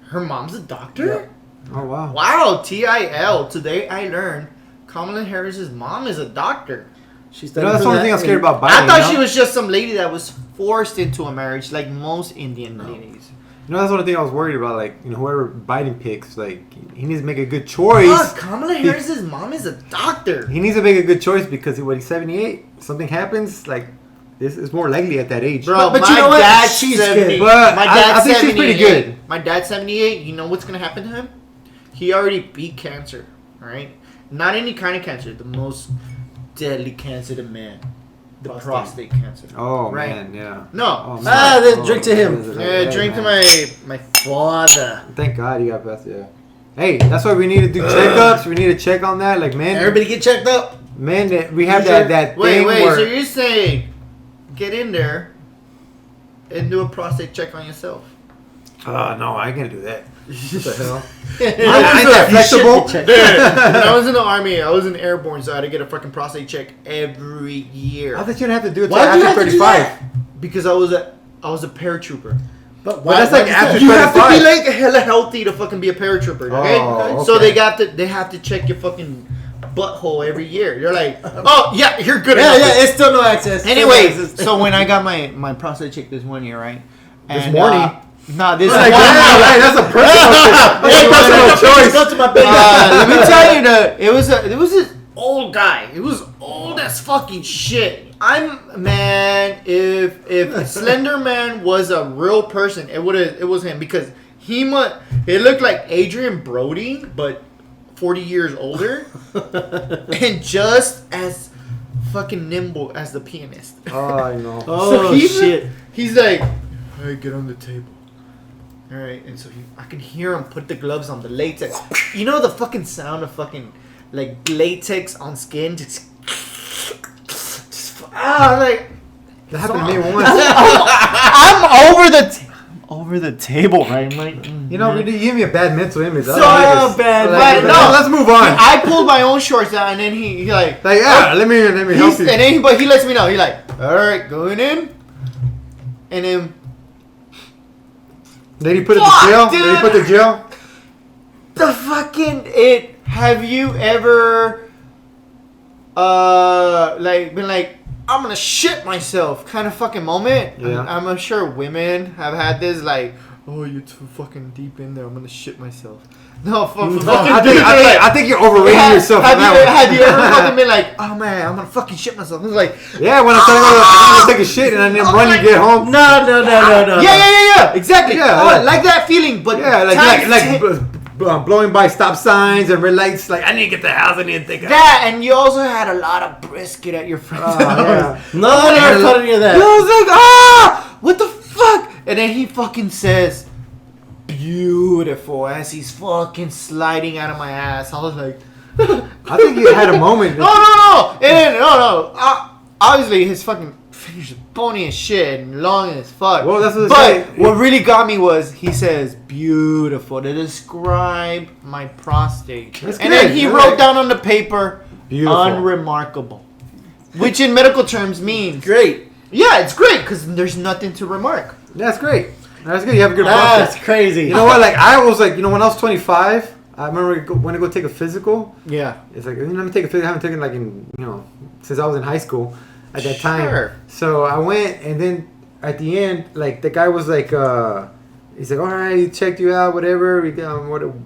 Her mom's a doctor? Yep. Oh wow. Wow, TIL. Today I learned Kamala Harris's mom is a doctor. She studied. That's for the only that thing I'm scared and- about Biden. I thought she was just some lady that was forced into a marriage like most Indian ladies. That's the only thing I was worried about. Like, whoever Biden picks, like, he needs to make a good choice. Fuck, Kamala Harris's mom is a doctor. He needs to make a good choice because when he's 78, something happens, like, this is more likely at that age. Bro, But my you know what? dad's She's 70. good. But my I dad's think she's pretty 78. good. My dad's 78. You know what's going to happen to him? He already beat cancer, all right? Not any kind of cancer. The most deadly cancer to man. the prostate cancer. Oh Right. man, yeah. No. Oh, man. Then drink to him. Drink to man. my father. Thank God you got past. Yeah. Hey, that's why we need to do checkups. We need to check on that, like man. Everybody get checked up. Man, we have that Wait, thing where. so you're saying get in there and do a prostate check on yourself? No, I ain't gonna do that. What the hell? I ain't that flexible? Dude, when I was in the army, I was in airborne, so I had to get a fucking prostate check every year. I thought you didn't have to do it till Why do you after have to do 35. that? Because I was a paratrooper. But Well, that's like after You have to 35. be like hella healthy to fucking be a paratrooper, okay? Oh, So okay. they have to check your fucking butthole every year. You're like, oh yeah, you're good. Yeah, enough. it's still no access. Anyway, so when I got my prostate check this one year, right? This morning? Nah, this Like, morning. yeah, that's a personal Hey, personal choice. Go to my bed. Let me tell you, it was this old guy. It was old as fucking shit. If Slender Man was a real person, it was him because it looked like Adrian Brody, but 40 years older, and just as fucking nimble as the pianist. Oh, I know. Oh, shit. He's like, hey, get on the table. All right, and so I can hear him put the gloves on the latex. You know the fucking sound of fucking like latex on skin, just like That happened to me once. I'm over the table, right? I'm like, You know, you give me a bad mental image. So bad. But No, let's move on. I pulled my own shorts out, and then he like, Let me help you. and then but he lets me know. He like, all right, going in, and then. Did he put it Fuck, to jail? dude. Did he put the jail? The fucking it. Have you ever been like, I'm gonna shit myself kind of fucking moment? Yeah. I'm sure women have had this like, oh, you're too fucking deep in there. I'm gonna shit myself. No, fucking I think you're overrating yourself on that one. Have you ever fucking been like, oh man, I'm gonna fucking shit myself? It's like, Yeah, when I'm telling you I'm gonna take a shit and I didn't run, you get home. No. yeah, exactly. Yeah, Oh, like that feeling, but Yeah, times blowing by stop signs and red lights. Like, I need to get the house. I need to take that, and you also had a lot of brisket at your friend's house. yeah. No, never thought any of I that. was like, what the fuck? And then he fucking says, beautiful, as he's fucking sliding out of my ass. I was like, I think you had a moment. no. And then, no. Obviously, his fucking fingers are bony as shit and long as fuck. Well, that's what but they say. what really got me was he says, beautiful, to describe my prostate. That's and good. then he All wrote right. down on the paper, Beautiful. unremarkable. Which in medical terms means, Great. yeah, it's great because there's nothing to remark. That's great. That's good. You have a good That's process. crazy. You know what? Like, I was like, when I was 25, I remember when I go take a physical. Yeah. It's like, let me take a physical. I haven't taken like since I was in high school at that time. Sure. So I went, and then at the end, like, the guy was like, he's like, all right, he checked you out, whatever. We got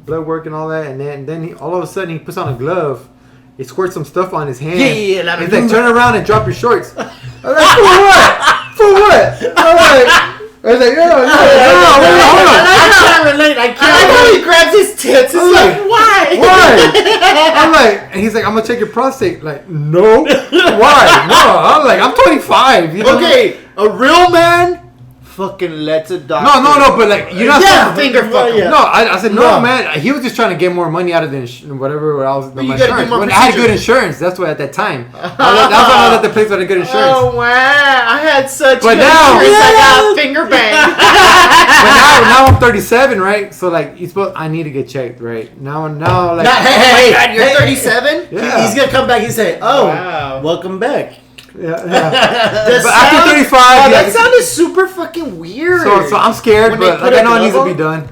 blood work and all that. And then all of a sudden, he puts on a glove. He squirts some stuff on his hand. Yeah. He's like, turn around and drop your shorts. I was like, for what? For what? I was like, hold on. I can't relate. I I like can't how relate. he grabs his tits. It's I'm like, like, why? Why? I'm like, and he's like, I'm gonna check your prostate. Like, no. Why? No. I'm like, I'm 25. You know? Okay, a real man fucking lets a doctor. No. But like, you're not. Yeah, supposed- finger fuck him. Yeah. No, I said no, No. man. He was just trying to get more money out of the whatever I was. But you My gotta do insurance. more When I had good procedures. insurance, that's why at that time. That's why I was at the place with the good insurance. Oh wow! I had such But good now- insurance, I got finger banged. But now I'm 37, right? So like, I need to get checked, right? Now like. Oh my God, you're 37. Yeah. He's gonna come back and say, "Oh, Wow. welcome back." Yeah. The But after 35, oh, yeah, that sounded super fucking weird. So I'm scared, When they but put like, I a know it needs to glove be on? done.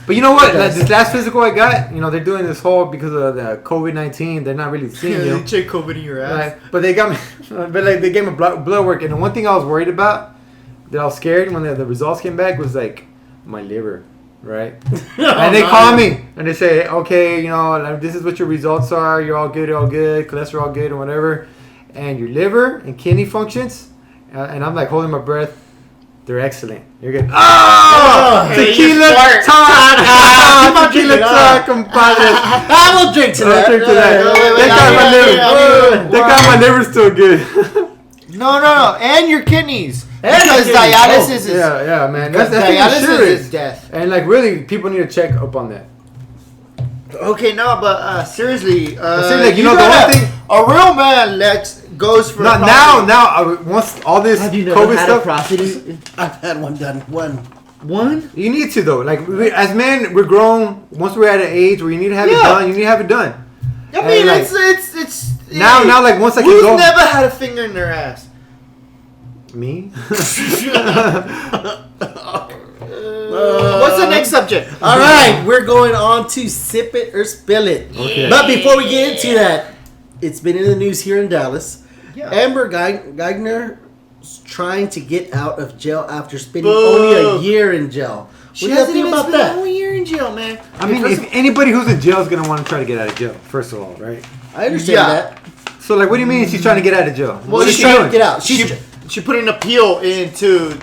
But you know what? It Like, does. this last physical I got, they're doing this whole because of the COVID-19. They're not really seeing you. They check COVID in your ass. Right? But they got me. But like, they gave me blood work, and the one thing I was worried about, that I was scared when the results came back, was like my liver, right? And they call me and they say, okay, like, this is what your results are. You're all good, cholesterol all good, or whatever. And your liver and kidney functions, and I'm like holding my breath. They're excellent. You're good. Oh, hey, tequila you fart. talk. Tequila talk, compadres. I will drink to I'll that. drink to that. wait, Thank God my liver. yeah. Thank God my liver's still good. No, and your kidneys. And Because your kidneys. dialysis is Yeah, man. That's dialysis insurance. is death. And like really, people need to check up on that. Okay, no, but seriously, like, you know, the gotta- one thing- a real man goes for. Not now. Once all this Have you never COVID had stuff, a prostate? I've had one done. One. you need to though. Like as men, we're grown. Once we're at an age where you need to have it done, you need to have it done. I mean, like, it's now, like once I can who's go. never had a finger in their ass? Me. What's the next subject? All right, we're going on to sip it or spill it. Okay. But before we get into that, it's been in the news here in Dallas. Yeah. Amber Guyger is trying to get out of jail after spending Boo. only a year in jail. She What do you hasn't think even about spent a that? whole year in jail, man. I mean, if anybody who's in jail is gonna want to try to get out of jail, first of all, right? I understand Yeah. that. So like, what do you mean she's trying to get out of jail? Well, What is She's she trying to doing? get out. She put an appeal in to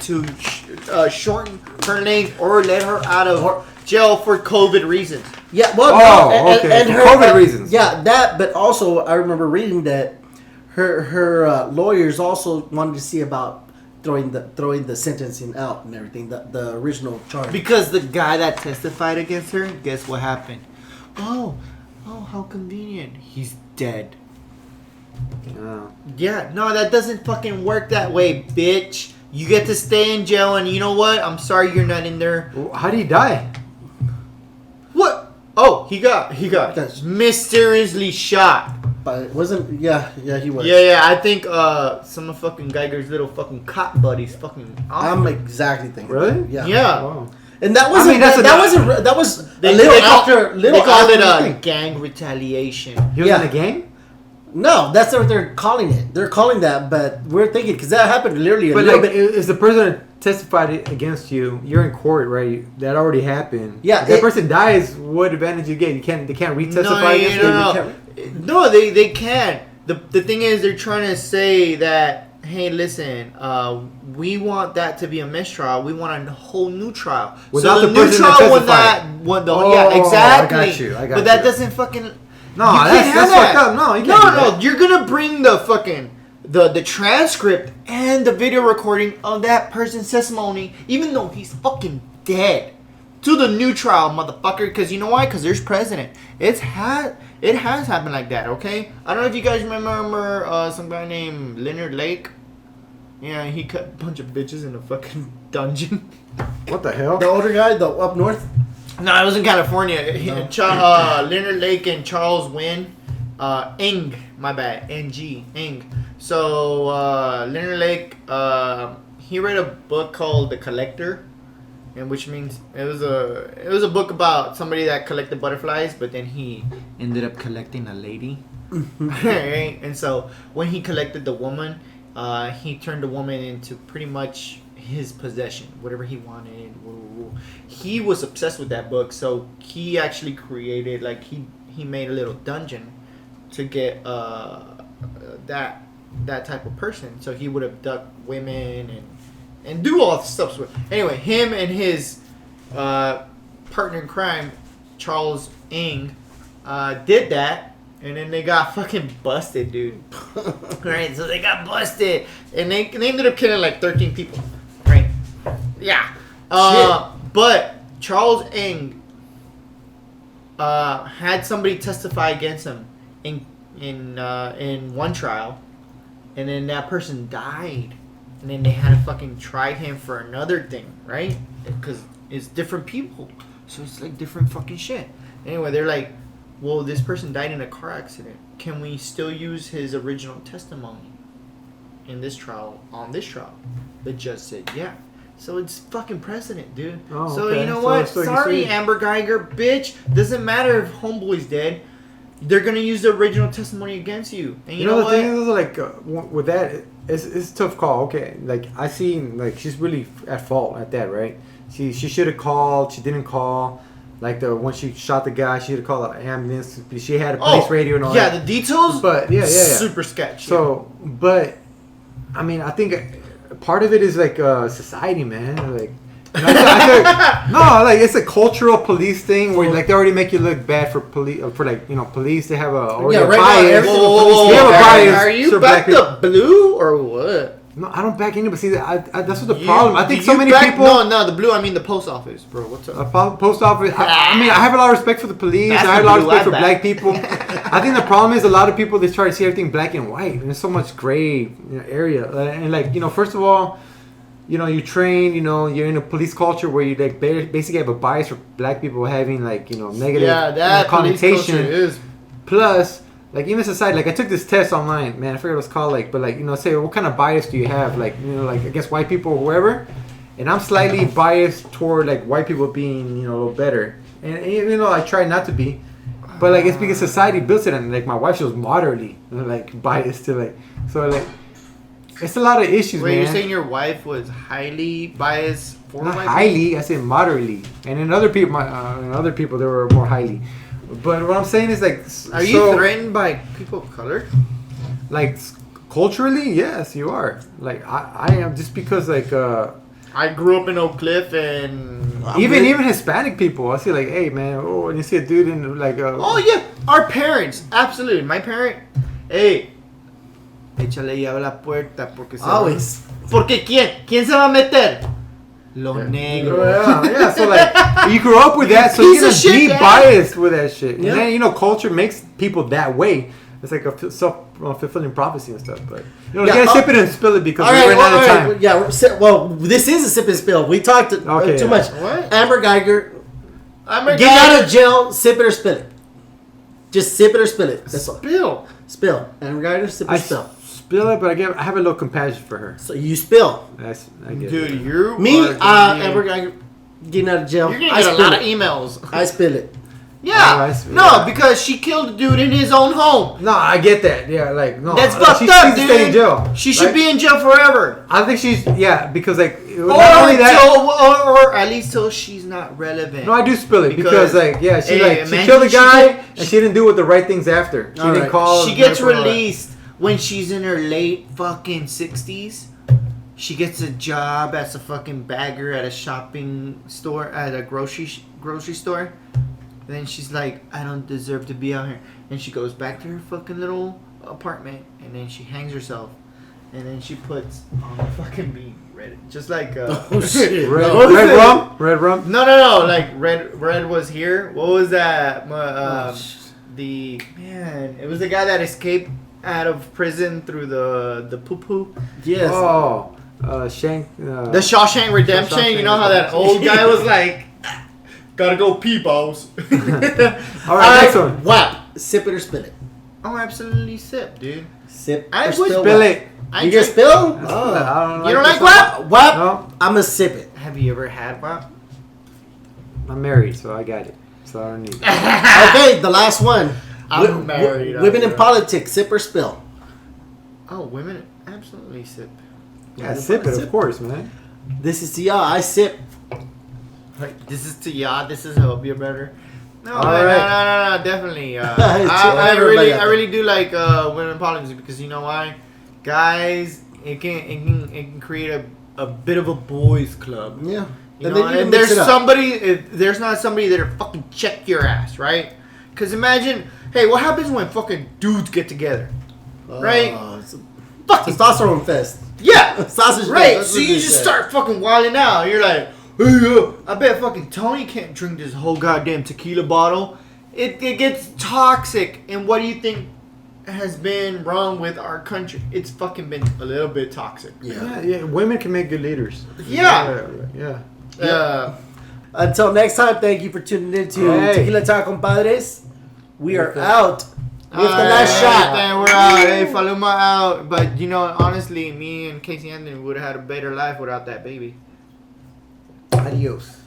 shorten her name or let her out of jail for COVID reasons. Yeah, well, Oh, okay. For COVID reasons. Yeah, that. But also, I remember reading that her lawyers also wanted to see about throwing the sentencing out and everything. The original charge. Because the guy that testified against her, guess what happened? Oh, how convenient. He's dead. Yeah. Yeah, no, that doesn't fucking work that way, bitch. You get to stay in jail, and you know what? I'm sorry you're not in there. Well, how do you die? What? Oh, he got That's- mysteriously shot. But it wasn't. Yeah, he was. Yeah, I think some of fucking Guyger's little fucking cop buddies fucking. I'm exactly thinking. Really? Yeah. Yeah. Wow. And that wasn't. I mean, that's that was a little They after. called it after a the gang retaliation. He was Yeah. in the game? No, that's what they're calling it. They're calling that, but we're thinking because that happened literally a But little like, bit. is the person that testified against you? You're in court, right? That already happened. Yeah, If that it- person dies, what advantage you get? They can't retestify against you. No, they can. The thing is, they're trying to say that, hey, listen, we want that to be a mistrial. We want a whole new trial. Without so the the new person that trial testified. yeah, exactly. I got you. But that you. doesn't fucking. No, you that's can't have fucked that. up. No, you can't do No, that. you're gonna bring the fucking the transcript and the video recording of that person's testimony, even though he's fucking dead, to the new trial, motherfucker. Because you know why? Because there's precedent. It has happened like that. Okay, I don't know if you guys remember some guy named Leonard Lake. Yeah, he cut a bunch of bitches in a fucking dungeon. What the hell? The older guy, the up north. No, it was in California. Leonard Lake and Charles Wynn. Ing, my bad. Ing. So, Leonard Lake, he read a book called The Collector. And which means it was a book about somebody that collected butterflies, but then he ended up collecting a lady. Right? And so when he collected the woman, he turned the woman into pretty much his possession, whatever he wanted. He was obsessed with that book, so he actually created, like, he made a little dungeon to get that type of person. So he would abduct women and do all the stuff. Anyway, him and his partner in crime, Charles Ing, did that, and then they got fucking busted, dude. Right, so they got busted, and they ended up killing like 13 people. Right? Yeah. But Charles Ing had somebody testify against him in one trial, and then that person died. And then they had to fucking try him for another thing, right? Because it's different people. So it's like different fucking shit. Anyway, they're like, well, this person died in a car accident. Can we still use his original testimony in this trial, on this trial? The judge said, yeah. So it's fucking precedent, dude. Oh, so okay. you know So what? it's like Sorry, you see- Amber Guyger, bitch. Doesn't matter if Homeboy's dead. They're going to use the original testimony against you. And you know the what? thing is, like, with that, it's a tough call. Okay, like, I seen, like, she's really at fault at that, right? She should have called. She didn't call. Like, when she shot the guy, she should have called an ambulance. She had a police radio and all that. Yeah, the details. But, yeah. Super sketch. So, but, I mean, I think part of it is, like, society, man. Like, No, like it's a cultural police thing where like they already make you look bad for police police. They have already a right bias. now, They have a bias. Are you for back black the blue or what? No, I don't back any. But see, that's what the problem. I think so many back, people. No, the blue. I mean the post office, bro. What's up? Post office. I mean, I have a lot of respect for the police. That's I have a the lot of blue respect for I black people. I think the problem is a lot of people they try to see everything black and white, and there's so much gray area. And like first of all, you train. You're in a police culture where you like basically have a bias for black people having like negative that connotation. is. Plus, like even society, like I took this test online, man. I forget what it's called, like, but like say what kind of bias do you have, like like against white people or whoever, and I'm slightly biased toward like white people being a little better, and even though I try not to be, but like it's because society builds it, and like my wife, she was moderately like biased to like, so like it's a lot of issues. Wait, man. you're saying your wife was highly biased for Not white highly, I said moderately, and in other people, they were more highly. But what I'm saying is like, Are you threatened by people of color? Like culturally, yes, you are. Like I am, just because like I grew up in Oak Cliff, and even Hispanic people, I see like, hey man, and you see a dude in like oh yeah, our parents, absolutely. My parent, hey, échale llave a la puerta porque Always. Porque quién se va a meter? Los negros. Yeah, so like you grew up with that, so you're gonna be biased with that shit. Yeah. And then culture makes people that way. It's like a self-fulfilling prophecy and stuff. But you gotta sip it and spill it because we're running out of time. Yeah, this is a sip and spill. We talked too much. What? Amber Guyger, get out of jail, sip it or spill it. Just sip it or spill it. That's all. Spill. Amber Guyger, sip or spill. Spill it, but I have a little compassion for her. So you spill. I get Dude, it. you Amber Guyger, getting out of jail. You're gonna get a lot of emails. I spill it. Yeah. Because she killed a dude in his own home. No, I get that. Yeah, like no. That's fucked up, dude. Stay in jail. She should be in jail forever. I think she's because like Or not only that. or at least till she's not relevant. No, I do spill it because she imagine killed a guy and she didn't do the right things after. She didn't call. She gets released when she's in her late fucking 60s. She gets a job as a fucking bagger at a shopping store, at a grocery store. And then she's like, I don't deserve to be out here. And she goes back to her fucking little apartment, and then she hangs herself. And then she puts on the fucking bean red, just like oh shit, red rum. No, like red was here. What was that? It was the guy that escaped out of prison through the poo poo. Yes. Oh, Shank. The Shawshank Redemption. Shawshank You know how that old guy was like, gotta go pee, balls. All right, next one. WAP. Sip it or spill it. Oh, absolutely sip, dude. Sip. I or would Spill it. You gonna spill? I don't You don't like this WAP? one. WAP. No, I'm gonna sip it. Have you ever had WAP? I'm married, so I got it. So I don't need it. Okay, the last one. I'm married. Women in politics. Sip or spill. Oh, women absolutely sip. Yeah, sip it, of course, man. This is to y'all. I sip. Like, this is to y'all. This is help you better. No, All no, right. definitely. I really do like women in politics because you know why, guys. It can create a bit of a boys' club. Yeah. You know, and there's somebody. If there's not somebody that'll fucking check your ass, right? Because imagine, hey, what happens when fucking dudes get together, right? Fucking testosterone fest. Yeah, Sausage right. fest. So you just start fucking wilding out. You're like, hey, I bet fucking Tony can't drink this whole goddamn tequila bottle. It gets toxic. And what do you think has been wrong with our country? It's fucking been a little bit toxic. Yeah. Women can make good leaders. Yeah. Until next time, thank you for tuning in to Tequila Talk Compadres. We are out with the last shot. Then we're out. Hey, Faluma out. But you know, honestly, me and Casey Anthony would have had a better life without that baby. Adios.